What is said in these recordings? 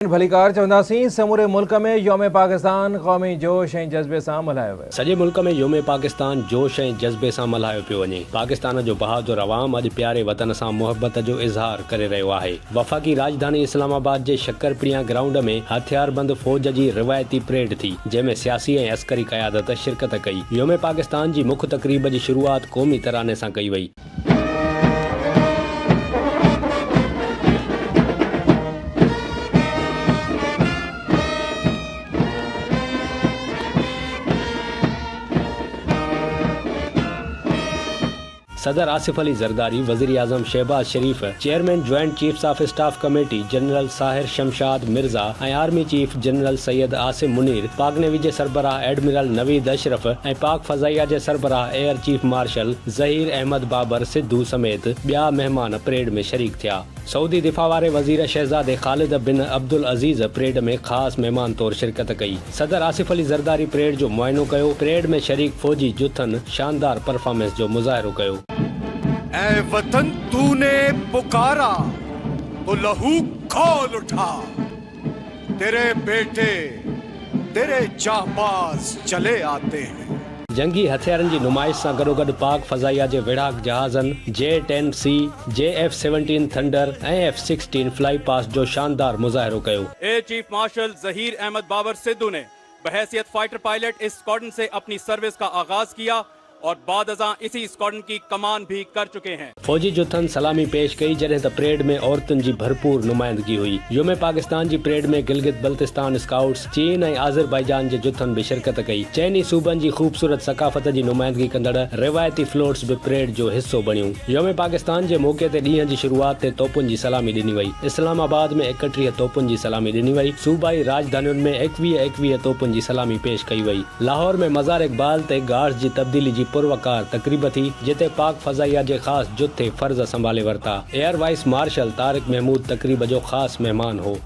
भलीकार चवंदासीं समूरे मुल्क में योम पाकिस्तान क़ौमी जोश ऐं जज़्बे सां मल्हायो वियो। सॼे मुल्क में योम पाकिस्तान जोश ऐं जज़्बे सां मल्हायो पियो वञे। पाकिस्तान जो बहादुर अवाम अॼु प्यारे वतन सां मुहबत जो इज़हार करे रहियो आहे। वफ़ाक़ी राजधानी इस्लामाबाद जे शक्करप्रिया ग्राउंड में हथियारबंद फ़ौज जी रिवायती परेड थी, जंहिंमें सियासी ऐं अस्करी क़यादत शिरकत कई। योम पाकिस्तान जी मुख्य तक़रीब जी शुरूआत क़ौमी तराने सां कई वई। सदर आसिफ अली ज़रदारी, वज़ीर आज़म Shahbaz Sharif, chairman joint chiefs of staff committee general Sahir Shamshad Mirza ऐं army chief general Syed Asim Munir, Pak navy जे सरबराह एडमिरल नवीद अशरफ ऐं पाक फ़ज़ाइया जे सरबराह air chief marshal Zaheer Ahmed Babar Sidhu समेत ॿिया मेहमान परेड में शरीक थिया। सऊदी दिफ़ा वारे वज़ीर शहज़ादे ख़ालिद बिन अब्दुल अज़ीज़ परेड में ख़ासि मेहमान तौर शिरकत कई। सदर आसिफ अली ज़रदारी परेड जो मुआइनो कयो। परेड में शरीक फ़ौजी जुथन शानदार परफॉर्मेंस जो मुज़ाहिरो कयो। ऐ वतन तूने पुकारा तो लहू खोल उठा, तेरे बेटे तेरे जाबाज चले आते हैं। जंगी हथियारनि जी नुमाइश सां गॾोगॾु पाक फ़ज़ाइया जे विढ़ाक जहाज़नि J-10C, JF-17 थंडर ऐं F-16 फ्लाई पास जो शानदार मुज़ाहिरो कयो। Air chief marshal Zaheer Ahmed Babar Sidhu ने बहैसियत फाइटर पायलट इस स्क्वाड्रन से अपनी सर्विस का आगाज किया और बाद अज़ां इसी स्क्वाड्रन की कमान भी कर चुके हैं। फौजी जुथन सलामी पेश कई, जॾहिं त परेड में औरतुनि जी भरपूर नुमाइंदगी हुई। योम पाकिस्तान जी परेड में गिलगित बल्तिस्तान स्काउट्स, चीन ऐं आज़रबाईजान जे जुथन भी शिरकत कई। चइनी सूबनि जी ख़ूबसूरत सकाफ़त जी नुमाइंदगी कंदड़ रिवायती फ्लोट्स भी परेड जो हिस्सो बणियूं। योम पाकिस्तान जे मौक़े ते ॾींहं जी शुरूआत ते तोपुनि जी सलामी ॾिनी वई। इस्लामाबाद में 31 तोपुनि जी सलामी ॾिनी वई। सूबाई राजधानियुनि में 21 तोपुनि जी सलामी पेश कई वई। लाहौर में मज़ार इक़बाल ते गार्ड्स जी तब्दीली जी पुरवकार तकरीब थी, जिते पाक फ़ज़ाइया जे ख़ासि जुथे फर्ज़ संभाले वरता। Air vice marshal Tariq Mahmood तकरीब जो ख़ासि मेहमान हो।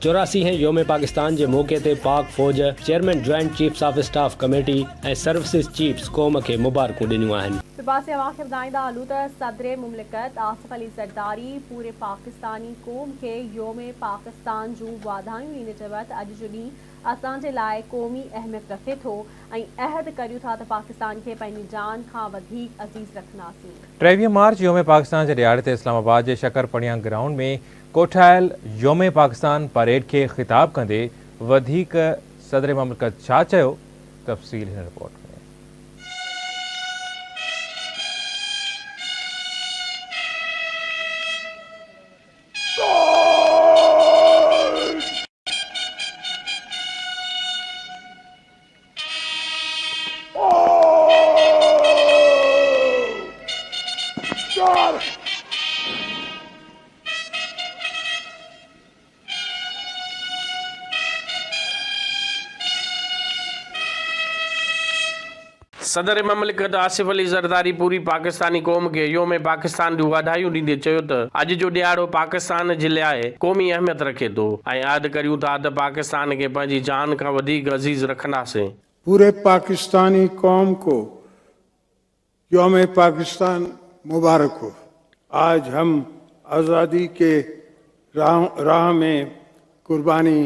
चौरासी योम पाकिस्तान जे मौक़े ते पाक फ़ौज, chairman joint chiefs of staff committee ऐं सर्विसिस चीफ्स क़ौम खे मुबारकूं ॾिनियूं आहिनि। पासे अवांखे ॿुधाईंदा हलूं त सदर मुमलिकत आसिफ अली ज़रदारी पूरे पाकिस्तानी क़ौम खे योम पाकिस्तान जूं वाधायूं ॾींदे चयो त अॼु जो ॾींहुं असांजे लाइ क़ौमी अहमियत रखे थो ऐं अहद करियूं था त पाकिस्तान खे पंहिंजी जान खां वधीक अज़ीज़ रखंदासीं। 23 मार्च योम पाकिस्तान जे ॾियारे ते इस्लामाबाद जे शक्करप्रिया ग्राउंड में कोठायल योम पाकिस्तान परेड खे ख़िताब कंदे वधीक सदर मुमलिकत छा चयो, तफ़सील हिन रिपोर्ट में। सदर ममलिकत आसिफ अली ज़रदारी पूरी पाकिस्तानी क़ौम खे योम पाकिस्तान जूं वाधायूं ॾींदे चयो त अॼु जो ॾियारो पाकिस्तान जे लाइ क़ौमी अहमियत रखे थो ऐं यादि करियूं था त पाकिस्तान खे पंहिंजी जान खां वधीक अज़ीज़ रखंदासीं। पूरे पाकिस्तानी कौम को योम पाकिस्तान मुबारक हो। आज हम आज़ादी के राह में कुर्बानी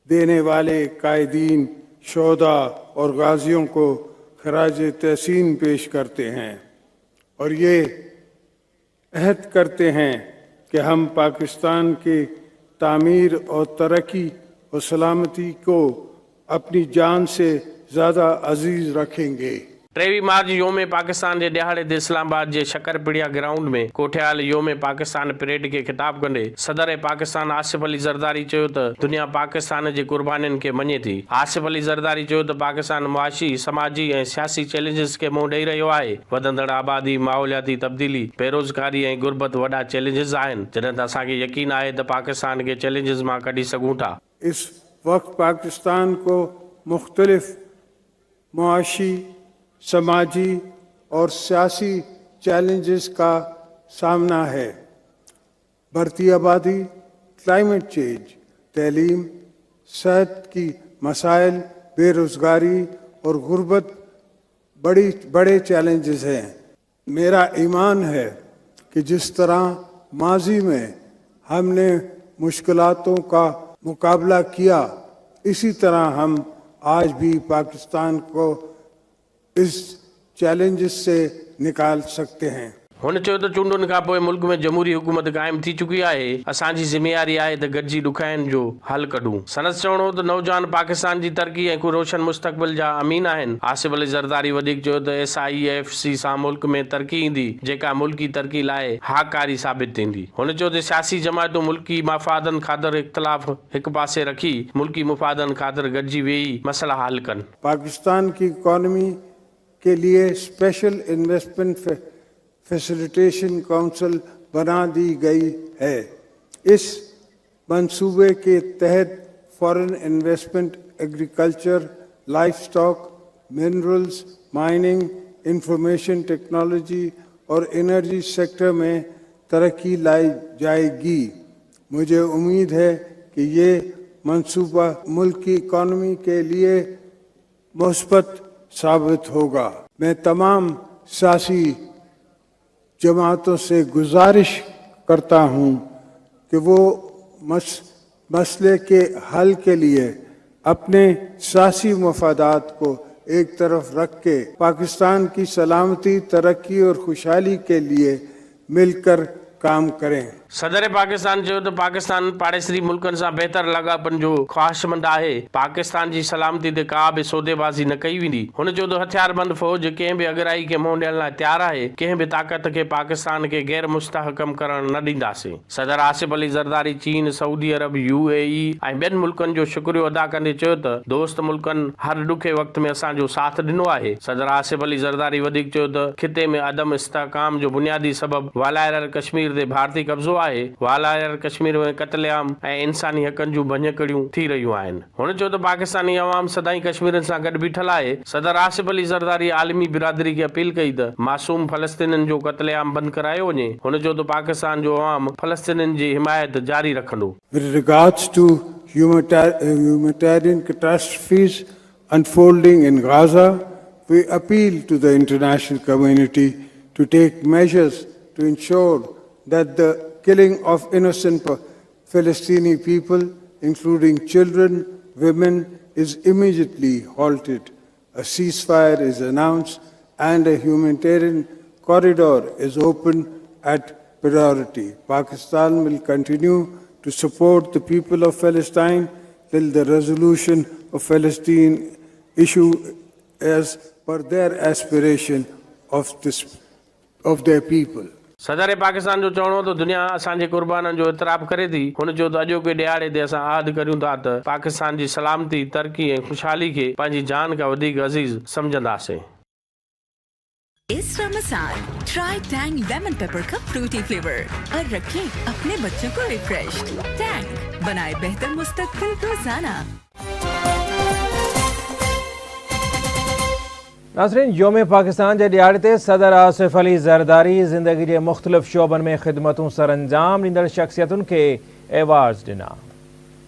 देने वाले कायदीन, शोहदा और गाजियों को खराज तहसीन पेश करते हैं और ये अहद करते हैं कि हम पाकिस्तान की तामीर और तरक्की और सलामती को अपनी जान से ज़्यादा अजीज़ रखेंगे। 23 मार्च योम पाकिस्तान जे ॾियारे ते इस्लामाबाद जे शकरपिड़िया ग्राउंड में कोठियाल योम पाकिस्तान परेड खे ख़िताब कंदे सदर पाकिस्तान आसिफ अली ज़रदारी चयो त दुनिया पाकिस्तान जे कुर्बानियुनि खे मञे थी। आसिफ अली ज़रदारी चयो त पाकिस्तान मुआशी समाजी ऐं सियासी चैलेंजिस खे मुंहुं ॾेई रहियो आहे। वधंदड़ आबादी, माहौलियाती तब्दीली, बेरोज़गारी ऐं गुरबत वॾा चैलेंजिस आहिनि, जॾहिं त असांखे यकीन आहे त पाकिस्तान खे चैलेंजिस मां कढी सघूं था। इस वक्त पाकिस्तान को मुख्तलिफ मुआशी, समाजी और सियासी चैलेंजेस का सामना है। बढ़ती आबादी, क्लाइमेट चेंज, तालीम, सेहत की मसाइल, बेरोज़गारी और गुर्बत बड़े चैलेंजेस हैं। मेरा ईमान है कि जिस तरह माजी में हमने मुश्किलातों का मुकाबला किया, इसी तरह हम आज भी पाकिस्तान को इस चैलेंजेस से निकाल सकते हैं। हुन चयो त चूंडुनि खां पोइ मुल्क में जमहूरी हुकूमत क़ाइम थी चुकी आहे। असांजी ज़िम्मेवारी आहे त गॾिजी ॾुखाइनि जो हल कढूं। सनदि चवणो त नौजवान पाकिस्तान जी तरक़ी ऐं रोशन मुस्तक़बिल जा अमीन आहिनि। आसिफ अली ज़रदारी वधीक चयो त SIEFC सां मुल्क में तरक़ी ईंदी, जेका मुल्की तरक़ी लाइ हाकारी साबित थींदी। हुन चयो त सियासी जमायतूं मुल्की मफ़ादनि ख़ातिर इख़्तिलाफ़ हिक पासे रखी मुल्की मुफ़ादनि ख़ातिर गॾिजी वेही मसला हल कनि। पाकिस्तान की इकॉनमी के लिए स्पेशल इन्वेस्टमेंट फैसिलिटेशन काउंसिल बना दी गई है। इस मंसूबे के तहत foreign investment agriculture, livestock, minerals, mining, information technology और एनर्जी सेक्टर में तरक्की लाई जाएगी। मुझे उम्मीद है कि ये मंसूबा मुल्क की इकॉनमी के लिए मुस्बत साबित होगा। मैं तमाम सियासी जमातों से गुजारिश करता हूं कि वो मसले के हल के लिए अपने सियासी मफादात को एक तरफ रख के पाकिस्तान की सलामती, तरक्की और खुशहाली के लिए मिलकर काम करें। सदर पाकिस्तान चयो त पाकिस्तान पाड़ेसरी मुल्कनि सां बहितर लाॻापनि जो ख़्वाहिशमंद आहे। पाकिस्तान जी सलामती ते का बि सौदेबाज़ी न कई वेंदी। हुन चयो त हथियारबंद फ़ौज कंहिं बि अगराई खे मुंहुं ॾियण लाइ तयारु आहे। कंहिं बि ताक़त खे पाकिस्तान खे गैर मुस्तहकम करण न ॾींदासीं। सदर आसिफ अली ज़रदारी चीन, सऊदी अरब, UAE ऐं ॿियनि मुल्कनि जो शुक्रियो अदा कंदे चयो त दोस्त मुल्कनि हर ॾुखे वक़्त में असांजो साथ ॾिनो आहे। सदर आसिफ अली ज़रदारी वधीक चयो त खिते में अदम इस्तेहकाम जो बुनियादी सबबु वालाइरल कश्मीर ते भारतीय कब्ज़ो आहे। वालाइरल कश्मीर में कत्लेआम ऐं इंसानी हक़नि जूं भञकड़ियूं थी रहियूं आहिनि। हुन चयो त पाकिस्तानी अवाम सदाईं कश्मीरनि सां गॾु बीठल आहे। सदर आसिफ अली ज़रदारी आलमी बिरादरी खे अपील कई त मासूम फलस्तीनियुनि जो कत्लेआम बंदि करायो वञे। हुन चयो त पाकिस्तान जो अवाम फलस्तीनियुनि जी हिमायत जारी रखंदो। With regards to humanitarian catastrophes unfolding in Gaza, we appeal to the international community to take measures to ensure that the killing of innocent Palestinian people, including children, women, is immediately halted. A ceasefire is announced and a humanitarian corridor is opened at priority. Pakistan will continue to support the people of Palestine till the resolution of Palestine issue as per their aspiration of their people. सदर पाकिस्तान जो चवणो त दुनिया असांजे कुर्बाननि जो इतराफ़ करे थी। हुन चयो त अॼोके ॾियारे ते असां आद करियूं था त पाकिस्तान जी सलामती, तरक़ी ऐं खुशहाली खे पंहिंजी जान खां वधीक अज़ीज़ समझंदासीं। इस Ramzan try Tang lemon pepper का फ्रूटी फ्लेवर और रखें अपने बच्चों को रिफ्रेश्ड। टैंग बनाए बेहतर मुस्तकबिल रोजाना। नाज़रीन, योम पाकिस्तान जे ॾियारे ते सदर आसिफ अली ज़रदारी ज़िंदगी जे मुख़्तलिफ़ शोबनि में ख़िदमतूं सर अंजाम ॾींदड़ शख़्सियतुनि खे एवार्ड्स ॾिना।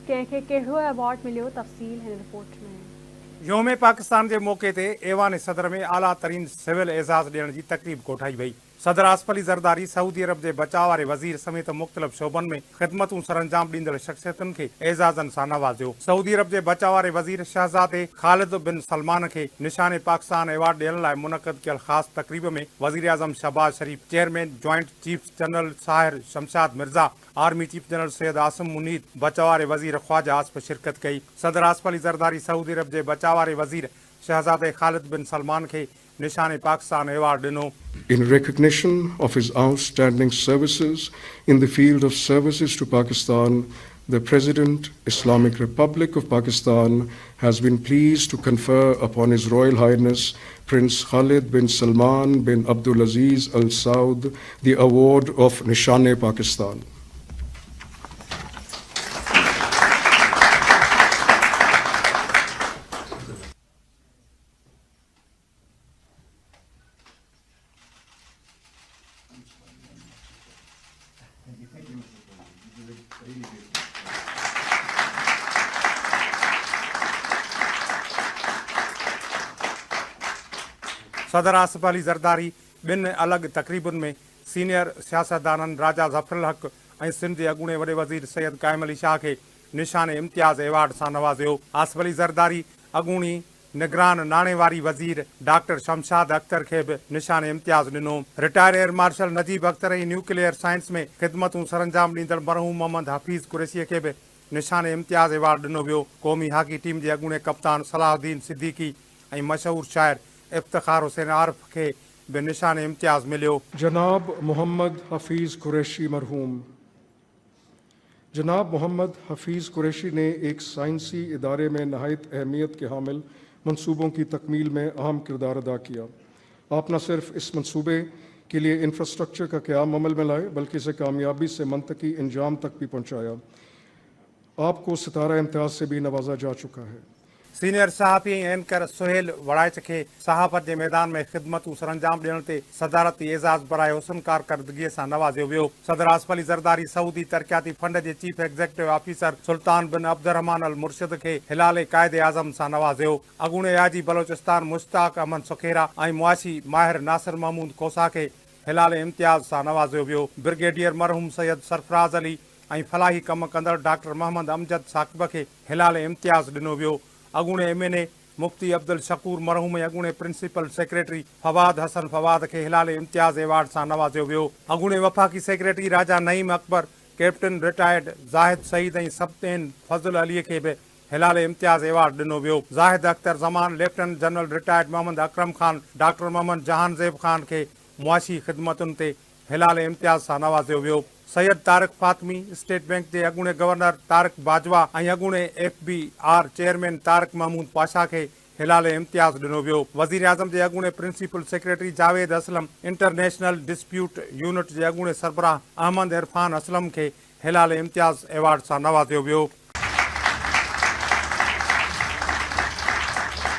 कंहिंखे कहिड़ो अवार्ड मिलियो, तफ़सील हिन रिपोर्ट में। योम पाकिस्तान के मौके ते ऐवान सदर में आला तरीन सिविल एजाज़ ॾियण जी तकरीब कोठाई वई। सदर आसिफ अली ज़रदारी सऊदी अरब के बचाव वारे वज़ीर समेत मुख़्तलिफ़ शोबन में ख़िदमतूं सरअंजाम ॾींदड़ शख़्सियतुनि खे एज़ाज़नि सां नवाज़ियो। सऊदी अरब के बचाव वारे वज़ीर शहज़ादे ख़ालिद बिन सलमान के निशान पाकिस्तान एवार्ड ॾियण लाइ मुनक़द कयल ख़ास तकरीब में वज़ीर आज़म Shahbaz Sharif, chairman joint chief general Sahir Shamshad Mirza, army chief general Syed Asim Munir, बचाव वारे वज़ीर ख्वाजा आसिफ शिरकत कई। सदर आसिफ अली ज़रदारी सऊदी अरब के बचाव वारे वज़ीर शहज़ादे ख़ालिद बिन सलमान के निशान पाकिस्तान अवार्ड ॾिनो। In recognition of his outstanding services in the field of services to Pakistan, the President, Islamic Republic of Pakistan, has been pleased to confer upon His Royal Highness Prince Khalid bin Salman bin Abdulaziz Al Saud the award of Nishan-e-Pakistan. सदर आसिफ अली ज़रदारी ॿिन अलॻि तक़रीबुनि में senior सियासतदाननि राजा ज़फ़रुल हक़ ऐं सिंध जे अॻूणे वॾे वज़ीर सैयद क़ाइम अली शाह खे निशान इम्तियाज़ अवार्ड सां नवाज़ियो। आसिफ अली ज़रदारी अॻूणी निगरान नाणे वारी वज़ीर डॉक्टर शमशाद अख्तर खे बि निशान इम्तियाज़ ॾिनो। Retire air marshal Najeeb Akhtar ऐं न्यूक्लियर साइंस में ख़िदमतूं सरअंजाम ॾींदड़ मरहूम मोहम्मद हफ़ीज़ कुरैशीअ खे बि निशान इम्तियाज़ अवार्ड ॾिनो वियो। क़ौमी हॉकी टीम जे अॻूणे कप्तान सलाहुद्दीन सिद्दीकी ऐं मशहूर शाइर इफ्तिखार हुसैन आरिफ के बे निशान इम्तियाज मिलियो। जनाब मोहम्मद हफीज़ कुरैशी मरहूम। जनाब मोहम्मद हफीज़ कुरैशी ने एक साइंसी इदारे में नहायत अहमियत के हामिल मंसूबों की तकमील में अहम किरदार अदा किया। आप न सिर्फ इस मंसूबे के लिए इंफ्रास्ट्रक्चर का क़याम अमल में लाए बल्कि इसे कामयाबी से मंतकी इंजाम तक भी पहुँचाया। आपको सितारा इम्तियाज़ से भी नवाजा जा चुका है। सीनियर सहाफ़ी एंकर सुहेल वड़ाइच के सहाफ़त के मैदान में ख़िदमतूं सरअंजाम ॾियण ते सदारती एज़ाज़ बराए हुसन कारकर्दगीअ सां नवाज़ियो वियो। सदर आसिफ अली ज़रदारी सऊदी तरक़ियाती फंड के चीफ एग्ज़ीक्यूटिव ऑफिसर सुल्तान बिन अब्दुर्रहमान अल मुर्शिद के हिलाल क़ाइदे आज़म सां नवाज़ियो। अॻूणे आजी बलोचिस्तान मुश्ताक अहमद सुखेरा ऐं मुआशी माहिर नासिर महमूद खोसा के हिलाल इम्तियाज़ सां नवाज़ियो वियो। ब्रिगेडियर मरहूम सैयद सरफराज अली ऐं फलाही कम कंदड़ डॉक्टर मोहम्मद अमजद साकिब के हिलाल इम्तियाज़ ॾिनो वियो। अॻूणे MNA मुफ्ती अब्दुल शकूर मरहूम ऐं अॻूणे प्रिंसिपल सेक्रेटरी फवाद हसन फवाद के हिलाल इम्तियाज़ अवार्ड सां नवाज़ियो वियो। अॻूणे वफ़ाक़ी सेक्रेटरी राजा नईम अकबर, कैप्टन रिटायर्ड ज़ाहिद सईद ऐं सब्तेन फज़ल अलीअ खे बि हिलाल इम्तियाज़ अवार्ड ॾिनो वियो। Zahid Akhtar Zaman, lieutenant general retired Mohammad Akram Khan, doctor Mohammad Jahanzeb Khan के मुआशी ख़िदमतुनि ते हिलाल इम्तियाज़ सां नवाज़ियो वियो। सैयद तारिक फातमी, स्टेट बैंक के अॻूणे गवर्नर तारिक बाजवा ऐं अॻूणे FBR चेयरमैन तारिक महमूद पाशा के हिलाल इम्तियाज़ ॾिनो वियो। वज़ीर आज़म के अॻूणे principal secretary Javed Aslam, international dispute unit के अॻूणे सरबराह अहमद इरफान असलम के हिलाल इम्तियाज़ अवार्ड सां नवाज़ियो वियो।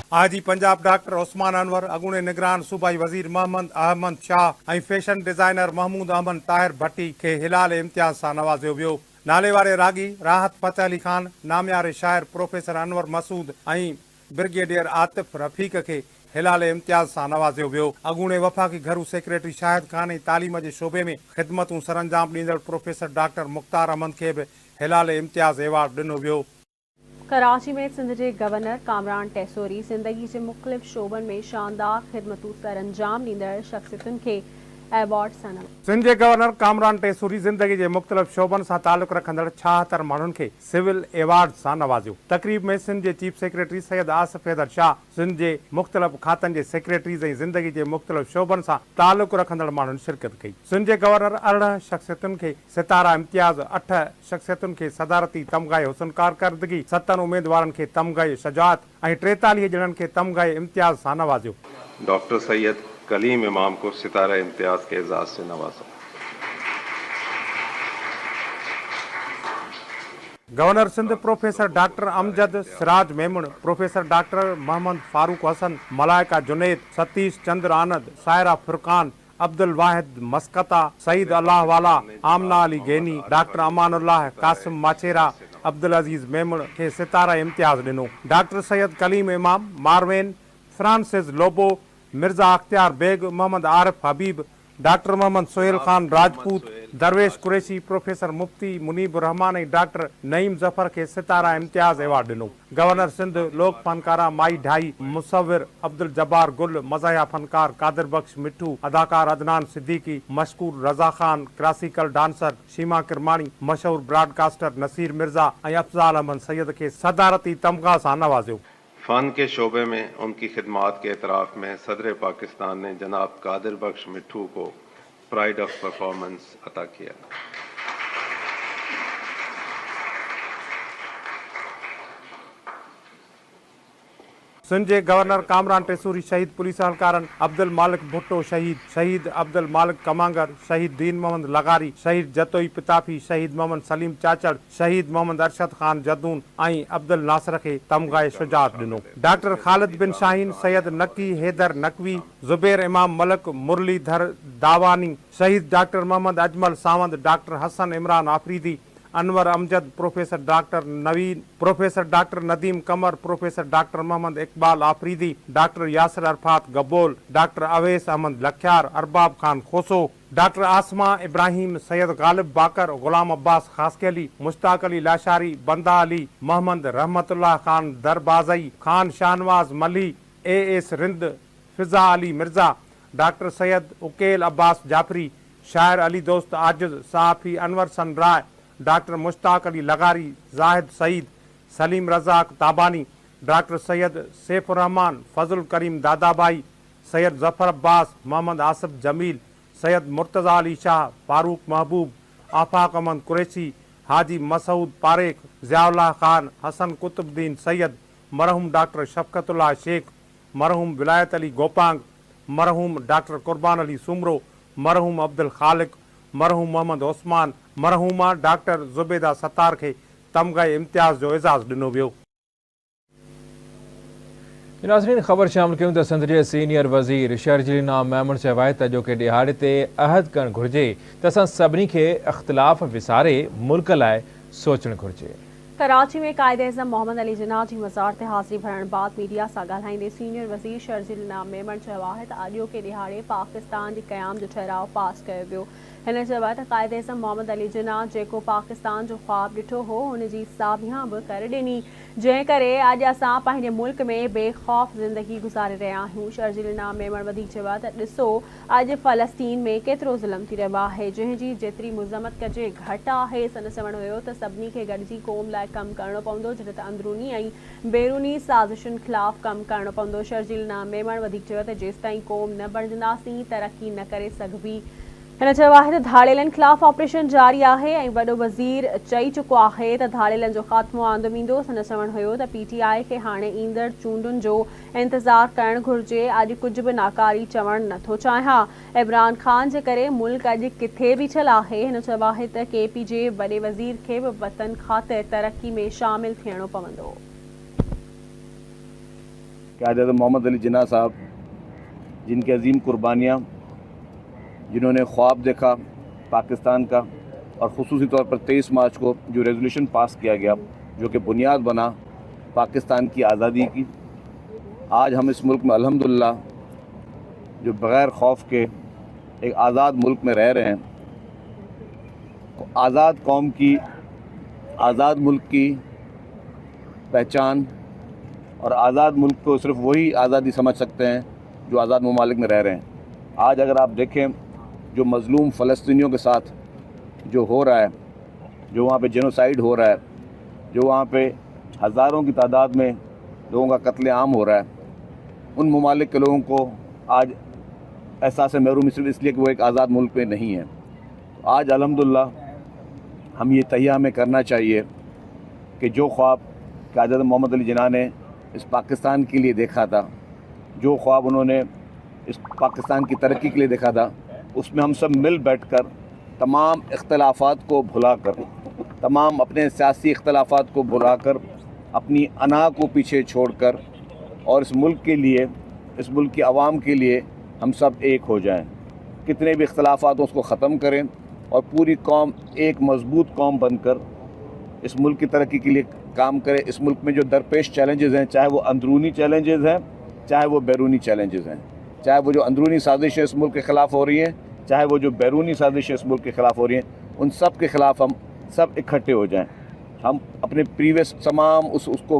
आजी पंजाब डॉक्टर उस्मान अनवर, अॻूणे निगरान सूबाई वज़ीर मोहम्मद अहमद शाह ऐं फैशन डिज़ाइनर महमूद अहमद ताहिर भट्टी के हिलाल इम्तियाज़ सां नवाज़ियो वियो। नाले वारे रागी राहत फ़तेह अली ख़ान, नामियारे शाइर प्रोफेसर अनवर मसूद ऐं ब्रिगेडियर आतिफ रफ़ीक के हिलाल इम्तियाज़ सां नवाज़ियो वियो। अॻूणे वफ़ाक़ी घरू सेक्रेटरी शाहिद ख़ान ऐं तालीम जे शोबे में ख़िदमतूं सरअंजाम ॾींदड़ प्रोफेसर डॉक्टर मुख्तार अहमद के बि हिलाल इम्तियाज़ अवार्ड ॾिनो वियो। कराची में सिंध के गवर्नर कामरान टेसोरी ज़िंदगी के मुख्तलिफ़ शोबन में शानदार ख़िदमतूं सरअंजाम ॾींदड़ शख़्सियतुनि खे अवार्ड सां नवाज़ियो। सिंध के गवर्नर कामरान टेसोरी ज़िंदगी के मुख्तलिफ़ शोबन सां ताल्लुक़ रखंदड़ 76 माण्हुनि खे सिविल अवार्ड सां नवाज़ियो। तक़रीब में सिंध के चीफ सेक्रेटरी सैयद आसिफ हैदर शाह, सिंध के मुख्तलिफ़ खातन के सेक्रेटरीज़ ऐं ज़िंदगी के मुख्तलिफ़ शोबन सां ताल्लुक़ रखंदड़ माण्हुनि शिरकत कई। सिंध के गवर्नर 18 शख़्सियतुनि खे सितारा इम्तियाज़, 8 शख़्सियतुनि खे सदारती तमग़ाए हुसन कारकर्दगी, 7 उम्मीदवारनि खे तमग़ाए शजाअत ऐं 43 ॼणनि खे तमग़ाए इम्तियाज़ सां नवाज़ियो। डॉक्टर सैयद कलीम इमाम को सितारा इम्तियाज़ के एजाज़ से नवाजा। Governor Sindh professor doctor Amjad Siraj Memon, professor doctor Mohammad Farooq Hasan, Malaika Junaid, Satish Chandra Anand, Saira Furqan, Abdul Wahid Maskata, Saeed Allah Wala, Amna Ali Ghani, doctor Amanullah Qasim Machera, Abdul Aziz Memon के सितारा इम्तियाज़ ॾिनो। डॉक्टर सैयद कलीम इमाम, मारवेन, फ्रांसिस लोबो, मिर्ज़ा अख्तियार बेग, मोहम्मद आरिफ हबीब, डॉक्टर मोहम्मद सोहेल खान राजपूत, दरवेश कुरैशी, प्रोफेसर मुफ्ती मुनीब रहमान ऐं डॉक्टर नईम ज़फ़र के सितारा इम्तियाज़ अवार्ड ॾिनो। गवर्नर सिंध लोक फनकारा माई ढाई, मुसविर अब्दुल जब्बार गुल, मज़ाहिया फनकार कादिर बख्श मिठू, अदाकार अदनान सिद्दीकी, मशकूर रज़ा खान, क्लासिकल डांसर शीमा किरमाणी, मशहूर ब्रॉडकास्टर नसीर मिर्ज़ा ऐं अफ़ज़ाल अहमद सैयद के सदारती तमग़ा सां नवाज़ियो। फ़न के शोबे में उनकी खिदमात के एतराफ़ में सदर पाकिस्तान ने जनाब कादिर बख्श मिट्ठू को प्राइड ऑफ परफॉर्मेंस अता किया। सिंध के गवर्नर कामरान टेसूरी शहीद पुलिस एहलकारन अब्दुल मालिक भुट्टो शहीद अब्दुल मालिक कमांगर शहीद दीन मोहम्मद लगारी शहीद जतोई पिताफी शहीद मोहम्मद सलीम चाचड़ शहीद मोहम्मद अरशद खान जदून ऐं अब्दुल नासर के तमगाए शुजात दिनों। Doctor Khalid Bin Shaheen Syed Naqi Haider Naqvi Zubair Imam Malak Murlidhar Dawani Shaheed doctor Mohammad Ajmal Sawant doctor Hasan Imran Afridi Anwar Amjad professor doctor Naveen professor doctor Nadeem Qamar professor doctor Mohammad Iqbal Afridi doctor Yasir Arafat Gabol doctor Awais Ahmed Lakhiar Arbab Khan Khoso doctor Asma Ibrahim Syed Ghalib Baqar Ghulam Abbas Khaskheli Mushtaq Ali Lashari Banda Ali Mohammad Rahmatullah Khan Darbazai Khan Shahnawaz मली एएस रिंद फिजा अली मिर्जा डॉक्टर सैयद उकेल अब्बास जाफरी शायर अली दोस्त आजिज सहाफ़ी अनवर सन राय डॉक्टर मुश्ताक अली लगारी जाहिद सईद सलीम रज़ाक ताबानी डॉक्टर सैयद सैफुर्रहमान फजल करीम दादाबाई सैयद जफर अब्बास मोहम्मद आसिफ जमील सैयद मुर्तज़ा अली शाह फारूक महबूब आफाक अहमद कुरैशी हाजी मसूद पारेख ज़ियाउल्लाह खान हसन कुतुबुद्दीन सैयद मरहूम डॉक्टर शफकतुल्लाह शेख मरहूम विलायत अली गोपांग मरहूम डॉक्टर कुर्बान अली सुमरो मरहूम अब्दुल खालिक मरहूम मोहम्मद उस्मान मरहूमा डॉक्टर जुबैदा सत्तार के तमग़े इम्तियाज़ जो एजाज़ दिनो वियो। नाज़रीन ख़बर शामिल कयूं त सिंध जे सीनियर वज़ीर शर्जील नाम मैमून चयो आहे त अॼोके ॾिहाड़े ते अहद करणु घुरिजे त असां सभिनी खे इख़्तिलाफ़ विसारे मुल्क लाइ सोचणु घुरिजे। कराची में कायदे-ए-आज़म मोहम्मद अली जिन्ना जी मज़ार ते हाज़िरी भरण बाद मीडिया सां ॻाल्हाईंदे सीनियर वज़ीर शर्जील नाम मैमून चयो आहे त अॼोके ॾिहाड़े पाकिस्तान जे क़याम जो ठहराव पास कयो वियो। हिन चयो आहे त कायदे-ए-आज़म मोहम्मद अली जिन्ना जेको पाकिस्तान जो ख्वाब ॾिठो हो हुन जी साबिया बि करे ॾिनी जंहिं करे अॼु असां पंहिंजे मुल्क में बेख़ौफ़ ज़िंदगी गुज़ारे रहिया आहियूं। शर्जील नाम मैमून वधीक चयो आहे त ॾिसो अॼु फ़लस्तीन में केतिरो ज़ुल्म थी रहियो आहे जंहिंजी जेतिरी मुज़म्मत कजे घटि आहे। सन चवणु हुयो त सभिनी खे गॾिजी क़ौम लाइ कमु करणो पवंदो जॾहिं त अंदरूनी ऐं बैरूनी साज़िशुनि ख़िलाफ़ कमु करणो पवंदो। शर्जील नाम मैमून वधीक चयो त जेसिताईं क़ौम न बणजंदासीं तरक़ी न करे सघबी। हिन चयो आहे त धाड़ेलनि ख़िलाफ़ ऑपरेशन जारी आहे ऐं वॾो वज़ीर चई चुको आहे त धाड़ेलनि जो ख़ात्मो आंदो वेंदो। हिन चवणु हुयो त PTI खे हाणे ईंदड़ चूंडुनि जो इंतज़ारु करणु घुरिजे। अॼु कुझु बि नाकारी चवणु नथो चाहियां। इमरान खान जे करे मुल्क अॼु किथे बीठल आहे। हिन चयो आहे त KP जे वॾे वज़ीर खे बि वतन ख़ातिर तरक़ी में शामिल थियणो पवंदो। क़यादत मोहम्मद अली जिन्ना साहब जिनकी अजीम कुर्बानियाँ जिन्होंने ख्वाब देखा पाकिस्तान का और ख़ुसूसी तौर पर 23 मार्च को जो रेजोल्यूशन पास किया गया जो कि बुनियाद बना पाकिस्तान की आज़ादी की, आज हम इस मुल्क में अल्हम्दुलिल्लाह जो बग़ैर खौफ के एक आज़ाद मुल्क में रह रहे हैं। आज़ाद कौम की, आज़ाद मुल्क की पहचान और आज़ाद मुल्क को सिर्फ वही आज़ादी समझ सकते हैं जो आज़ाद ममालिक में रह रहे हैं। आज अगर आप देखें जो मज़लूम फ़लस्तीनियों के साथ जो हो रहा है, जो वहाँ पे जेनोसाइड हो रहा है, जो वहाँ पे हज़ारों की तादाद में लोगों का कत्लेआम हो रहा है, उन ममालिक के लोगों को आज एहसास महरूमी सिर्फ इसलिए कि वो एक आज़ाद मुल्क में नहीं है। आज अल्हम्दुलिल्लाह हम ये तहिया हमें करना चाहिए कि जो ख्वाब क़यादत मोहम्मद अली जिन्ना ने इस पाकिस्तान के लिए देखा था, जो ख्वाब उन्होंने इस पाकिस्तान की तरक्की के लिए देखा था, उसमें हम सब मिल बैठकर तमाम इख्तलाफात को भुलाकर, तमाम अपने सियासी इख्तलाफात को भुलाकर, अपनी अना को पीछे छोड़कर और इस मुल्क के लिए, इस मुल्क की आवाम के लिए हम सब एक हो जाएं। कितने भी इख्तलाफात हो उसको ख़त्म करें और पूरी कौम एक मज़बूत कौम बनकर इस मुल्क की तरक्की के लिए काम करे। इस मुल्क में जो दरपेश चैलेंजेस हैं, चाहे वो अंदरूनी चैलेंजेस हैं, चाहे वो बैरूनी चैलेंजेस हैं, चाहे वो जो अंदरूनी साजिशें इस मुल्क के ख़िलाफ़ हो रही हैं, चाहे वो जो बैरूनी साजिशें इस मुल्क के ख़िलाफ़ हो रही हैं, उन सब के ख़िलाफ़ हम सब इकट्ठे हो जाएं। हम अपने प्रीवियस तमाम उसको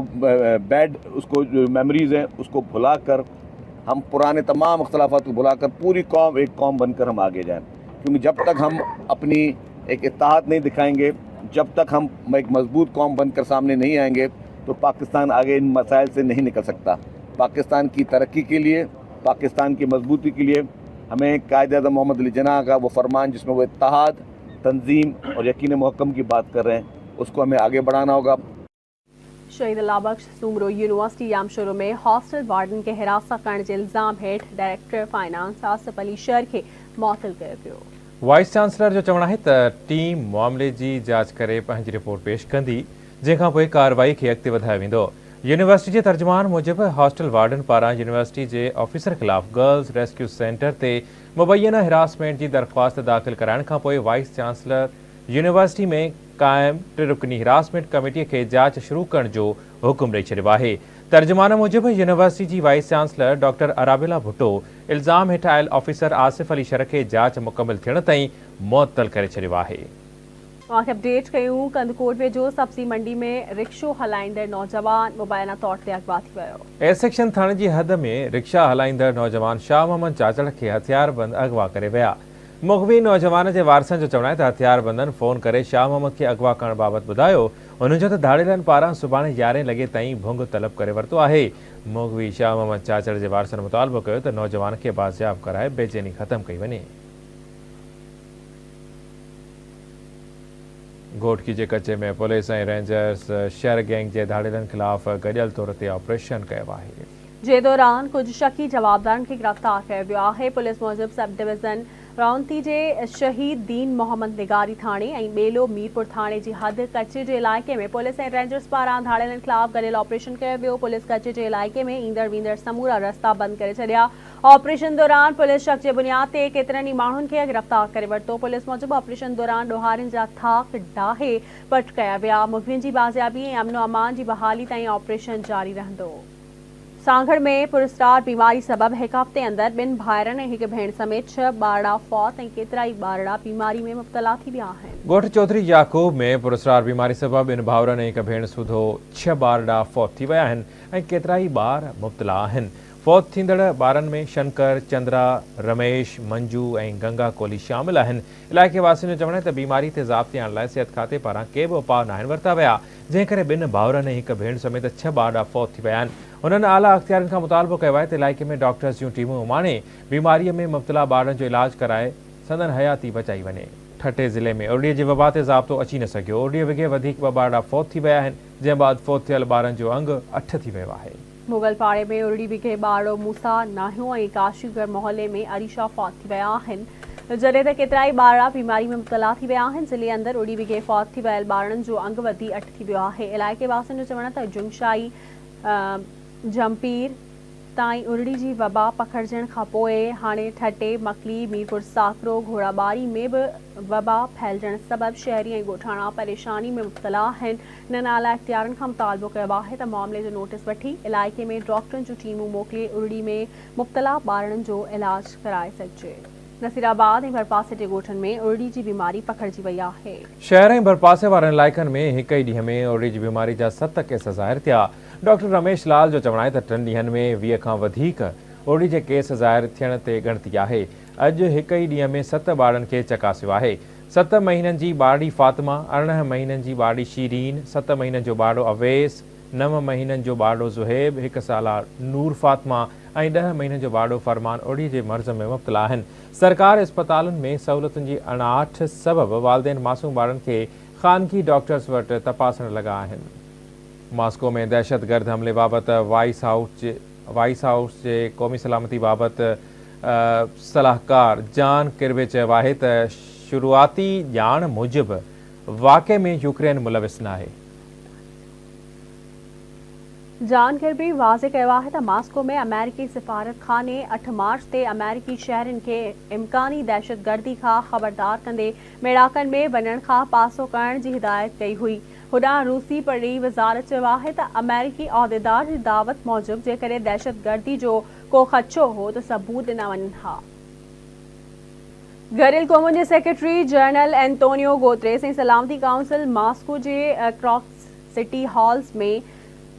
बैड उसको जो मेमोरीज़ हैं उसको भुला कर, हम पुराने तमाम इख्तलाफात को भुला कर पूरी कौम एक कौम बनकर हम आगे जाएं। क्योंकि जब तक हम अपनी एक इत्तेहाद नहीं दिखाएंगे, जब तक हम एक मजबूत कौम बनकर सामने नहीं आएंगे, तो तो पाकिस्तान आगे इन मसाइल से नहीं निकल सकता। पाकिस्तान की तरक्की के लिए, पाकिस्तान की मजबूती के लिए हमें कायद-ए-आज़म मोहम्मद अली जिन्ना का वो फरमान जिसमें वो इत्तेहाद, तंजीम और यकीन मुहक्कम की बात कर रहे हैं, उसको हमें आगे बढ़ाना होगा। शहीद अल्लाहबख्श सूमरो यूनिवर्सिटी यामशुरू में हॉस्टल वार्डन के हिरासत करण जे इल्ज़ाम हेठ director finance Asif Ali sir खे मुअत्तल कयो पियो। वाइस चांसलर जो चवण आहे त टीम मामले जी जांच करे पंहिंजी रिपोर्ट पेश कंदी, जंहिंखां पोइ कार्रवाई खे अॻिते वधायो वेंदो। यूनिवर्सिटी जे तर्जुमान मूजिबि हॉस्टल वार्डन पारां यूनिवर्सिटी जे ऑफिसर ख़िलाफ़ गर्ल्स रेस्क्यू सेंटर ते मुबैना हिरासमेंट जी दरख़्वास्त दाख़िल कराइण खां पोइ वाइस चांसलर यूनिवर्सिटी में क़ाइम टे रुकनी हिरासमेंट कमेटी खे जांच शुरू करण जो हुकुम ॾेई छॾियो आहे। तर्जुमान मूजिबि यूनिवर्सिटी जी वाइस चांसलर डॉक्टर अराबिला भुट्टो इल्ज़ाम हेठि आयल ऑफिसर आसिफ अली शर खे जांच मुकमिल थियण ताईं मुअत्तल करे छॾियो आहे। अपडेट कयूं, कंदकोट वेझो सब्जी मंडी में रिक्शो हलाईंदड़ नौजवान मुबैना तौर ते अगवा थी वियो। ए सेक्शन थाणे जी हद में रिक्शा हलाईंदड़ नौजवान शाह मोहम्मद चाचड़ खे हथियारबंद अगवा करे विया। मुख़बी नौजवान जे वारसनि जो चवण आहे त हथियारबंदनि फ़ोन करे शाह मोहम्मद खे अगवा करण बाबति ॿुधायो। उन्हनि जो त धाड़ेलनि पारां सुभाणे 11 लॻे ताईं भुंग तलब करे वरितो आहे। मुख़बी शाह मोहम्मद चाचड़ जे वारसनि मुतालबो कयो त नौजवान खे बाज़ियाब कराए बेचैनी ख़त्म कई वञे। घोटकी जे कचे में पुलिस ऐं रेंजर्स शहर गैंग जे धाड़ेलनि ख़िलाफ़ गॾियल तौर ते ऑपरेशन कयो आहे। जे दौरान कुछ शकी जवाबदारनि खे गिरफ़्तार कयो वियो आहे। पुलिस मूजिबि सब डिवीज़न रौनती जे शहीद दीन मोहम्मद निगारी थाणे ऐं बेलो मीरपुर थाणे जी हद कचे जे इलाइक़े में पुलिस ऐं रेंजर्स पारां धाड़ेलनि ख़िलाफ़ गॾियल ऑपरेशन कयो वियो। पुलिस कचे जे इलाइक़े में ईंदड़ वेंदड़ समूरा रस्ता बंदि करे छॾिया। ऑपरेशन दौरान पुलिस शक जे बुनियाद ते केतिरनि ई माण्हुनि खे गिरफ़्तार करे वरितो। पुलिस मूजिबि ऑपरेशन दौरान ॾोहारियुनि जा थाक डाहे पट कया विया। मुख़बियुनि जी बाज़ियाबी ऐं अमनो अमान जी बहाली ताईं ऑपरेशन जारी रहंदो। सांगड़ में पुरस्कार बीमारी सबब एक हफ़्ते अंदर 2 भाइरनि ऐं 1 भेण समेत 6 ॿारड़ा फौत ऐं केतिरा ई ॿारड़ा बीमारी में मुब्तला थी विया आहिनि। ॻोठ चौधरी याकूब में पुरस्कार बीमारी सबब 2 भाउरनि ऐं 1 भेण सूधो 6 ॿारड़ा फौत थी विया आहिनि ऐं केतिरा ई ॿार मुब्तला आहिनि। फौत थींदड़ ॿारनि में शंकर, चंद्रा, रमेश, मंजू ऐं गंगा कोहली शामिल आहिनि। इलाइक़े वासियुनि जो चवण आहे त बीमारी ते ज़ाब्ते आणण लाइ सिहत खाते पारां के बि उपाउ नाहिनि वरिता विया, जंहिं करे 2 भाउरनि ऐं 1 भेण समेत 6 ॿारड़ा फौत थी विया आहिनि। उन्हनि आला अख़्तियारनि खां मुतालबो कयो आहे त इलाइक़े में डॉक्टर्स जूं टीमूं उमाणे बीमारीअ में मुब्तला ॿारनि जो इलाज कराए संदन हयाती बचाई वञे। ठटे ज़िले में उरड़ीअ जे वबा ते ज़ाब्तो अची न सघियो। उरड़ीअ विघे वधीक 2 ॿारड़ा फौत थी विया आहिनि, जंहिं बाद फौत थियल ॿारनि जो अंग 8 थी वियो आहे। मुगलपाड़े में उरड़ी विघे ॿारड़ो मूसा नाहियो ऐं काशीगढ़ मोहल्ले में अरीशा फौत थी विया आहिनि, जॾहिं त केतिरा ई ॿारड़ा बीमारी में मुब्तला थी विया आहिनि। ज़िले अंदरि उरड़ी विघे फौत थी वियल ॿारनि जो अंग वधी 8 थी वियो आहे। इलाइक़े वासियुनि जो चवण आहे त जुंगशाई जमपीर ताईं उरड़ी जी वबा पखिड़जण खां पोइ हाणे ठटे, मकली, मीरपुर साकरो, घोड़ाबारी में बि वबा फैलजण सबब शहरी ऐं ॻोठाणा परेशानी में मुब्तला आहिनि। इन्हनि आला इख़्तियारनि खां मुतालबो कयो आहे त मामले जो नोटिस वठी इलाइक़े में डॉक्टरनि जूं टीमूं मोकिले उरड़ी में मुब्तला ॿारनि जो इलाज कराए सघिजे। नसीराबाद ऐं भरपासे जे ॻोठनि में उरड़ी जी बीमारी पखिड़जी वई आहे। शहर ऐं भरपासे वारनि इलाइक़नि में हिक ई ॾींहं में उरड़ी जी बीमारी जा 7 केस ज़ाहिर थिया। डॉक्टर रमेश लाल जो चवण आहे त 3 ॾींहनि में 20 खां वधीक उरड़ी जे केस ज़ाहिर थियण ते ॻणती आहे। अॼु हिक ई ॾींहं में 7 ॿारनि खे चकासियो आहे। 7 महीननि जी ॿारड़ी फातिमा, 18 महीननि जी ॿारड़ी शीरीन, 7 महीननि जो ॿारड़ो अवेस, 9 महीननि जो ॿारड़ो ज़ुहैब, 1 साला नूर फातिमा ऐं 10 महीननि जो ॿारड़ो फरमान उरड़ी जे मर्ज़ में मुब्तला आहिनि। सरकार अस्पतालुनि में सहूलियतुनि जी अणाट सबबि वालिदैन मासूम ॿारनि खे ख़ानगी डॉक्टर्स वटि तपासण लॻा आहिनि। मॉस्को में दहशतगर्द हमले बाबति वाइस हाउस जे क़ौमी सलामती बाबति सलाहकार जॉन किर्बी चयो आहे त शुरूआती ॼाण मूजिबि वाक़े में यूक्रेन मुलविस न आहे। जॉन किर्बी वाज़े कयो आहे त मॉस्को में अमेरिकी सिफ़ारतखाने 8 मार्च ते अमेरिकी शहरनि खे इम्कानी दहशतगर्दी खां ख़बरदार कंदे मेड़ाकनि में वञण खां पासो करण जी हिदायत कई हुई। होॾां रूसी पड़ी वज़ारत चयो आहे त अमेरिकी उहिदेदार जी दावत मूजिबि जेकॾहिं दहशतगर्दी जो को ख़दशो हो त सबूत ॾिना वञनि हा। गॾियल क़ौमुनि जे सेक्रेटरी जनरल एंटोनियो गुतेरेस ऐं सलामती काउंसिल मॉस्को जे क्रॉक्स सिटी हॉल्स में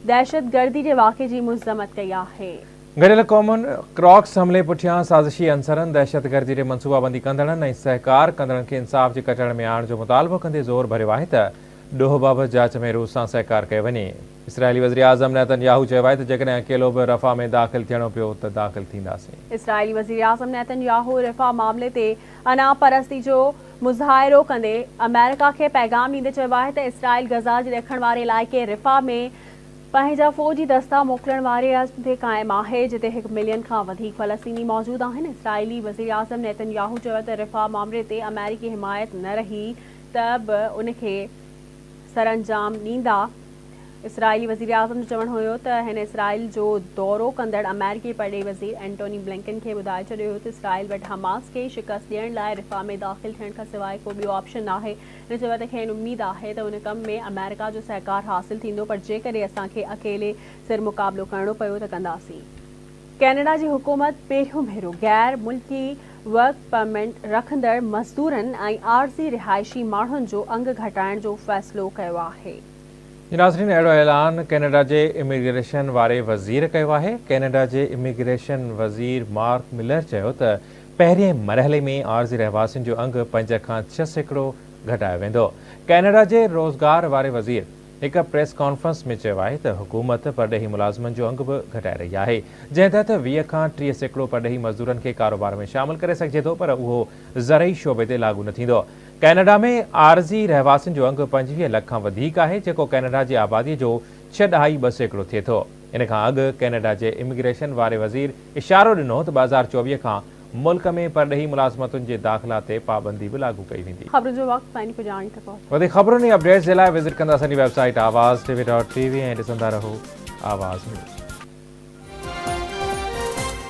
दहशतगर्दी जे वाक़े जी मुज़म्मत कई आहे। गॾियल क़ौमुनि क्रॉक्स हमले पुठियां साज़िशी अंसरनि, दहशतगर्दी जे मनसूबाबंदी कंदड़नि ऐं सहकार कंदड़नि खे इंसाफ़ जे कटड़ में आणण जो मुतालबो कंदे ज़ोर भरियो आहे त ॾोह बाबति जांच में रूस सां सहकार कयो वञे। इसराइली वज़ीर आज़म नेतन्याहू चयो आहे त जेकॾहिं अकेलो बि रफ़ा में दाख़िल थियणो पियो त दाख़िल थींदासीं। इसराइली वज़ीर आज़म नेतन्याहू रफ़ा मामले ते अना परस्ती जो मुज़ाहिरो कंदे अमेरिका खे पैगाम ॾींदे चयो आहे त इसराइल गज़ा जे ॾखण वारे इलाइक़े रिफ़ा में पंहिंजा फ़ौजी दस्ता मोकिलण वारे अज़्म ते क़ाइमु आहे, जिते 1 मिलियन खां वधीक फ़लस्तीनी मौजूदु आहिनि। इसराइली वज़ीर आज़म नेतन्याहू चयो त रिफ़ा मामले ते अमेरिकी हिमायत न रही त बि उनखे सरअंजाम ॾींदा। इसराइली वज़ीर आज़म जो चवणु हुयो त हिन इसराइल जो दौरो कंदड़ अमेरिकी परॾे वज़ीर एंटोनी ब्लिंकन खे ॿुधाए छॾियो हुयो त इसराइल वटि हमास खे शिकस्त ॾियण लाइ रिफ़ा में दाख़िल थियण खां सवाइ को ॿियो ऑप्शन नाहे। हिन चयो त खेनि उमेद आहे त उन कम में अमेरिका जो सहकार हासिल थींदो, पर जेकॾहिं असांखे अकेले सिर मुक़ाबिलो करणो पियो त कंदासीं। कैनेडा जी हुकूमत पहिरियों भेरो गैर मुल्की वर्क परमिट रखंदड़ मज़दूरनि ऐं आरज़ी रिहाइशी माण्हुनि जो अंग घटाइण जो फ़ैसिलो कयो आहे। नाज़रीन, अहिड़ो ऐलान कैनेडा जे इमिग्रेशन वारे वज़ीर कयो आहे। कैनेडा जे इमिग्रेशन वज़ीर मार्क मिलर चयो त पहिरें मरहले में आरज़ी रहवासियुनि जो अंग 5 खां 6% घटायो वेंदो। कैनेडा जे रोज़गार वारे वज़ीर हिक प्रेस कॉन्फ्रेंस में चयो आहे त हुकूमत परॾेही मुलाज़िमनि जो अंग बि घटाए रही आहे, जंहिं तहत 20 खां 30% परॾेही मज़दूरनि खे कारोबार में शामिल करे सघिजे थो, पर उहो ज़रई शोबे ते लागू न थींदो। कैनेडा में आरज़ी रहवासियुनि जो अंग 25 लख खां वधीक आहे, जेको कैनेडा जी आबादीअ जो 6.2% थिए थो। इन खां अॻु कैनेडा जे इमिग्रेशन वारे वज़ीर इशारो ॾिनो त 2024 खां मुल्क में परॾेही मुलाज़मतुनि जे दाख़िला ते पाबंदी बि लागू कई वेंदी। ख़बरुनि जो वक़्तु पंहिंजी पुॼाणी तक वधीक ख़बरुनि ऐं अपडेट्स जे लाइ विज़िट कंदा असांजी वेबसाइट आवाज़ TV.tv ऐं ॾिसंदा रहो आवाज़ न्यूज़।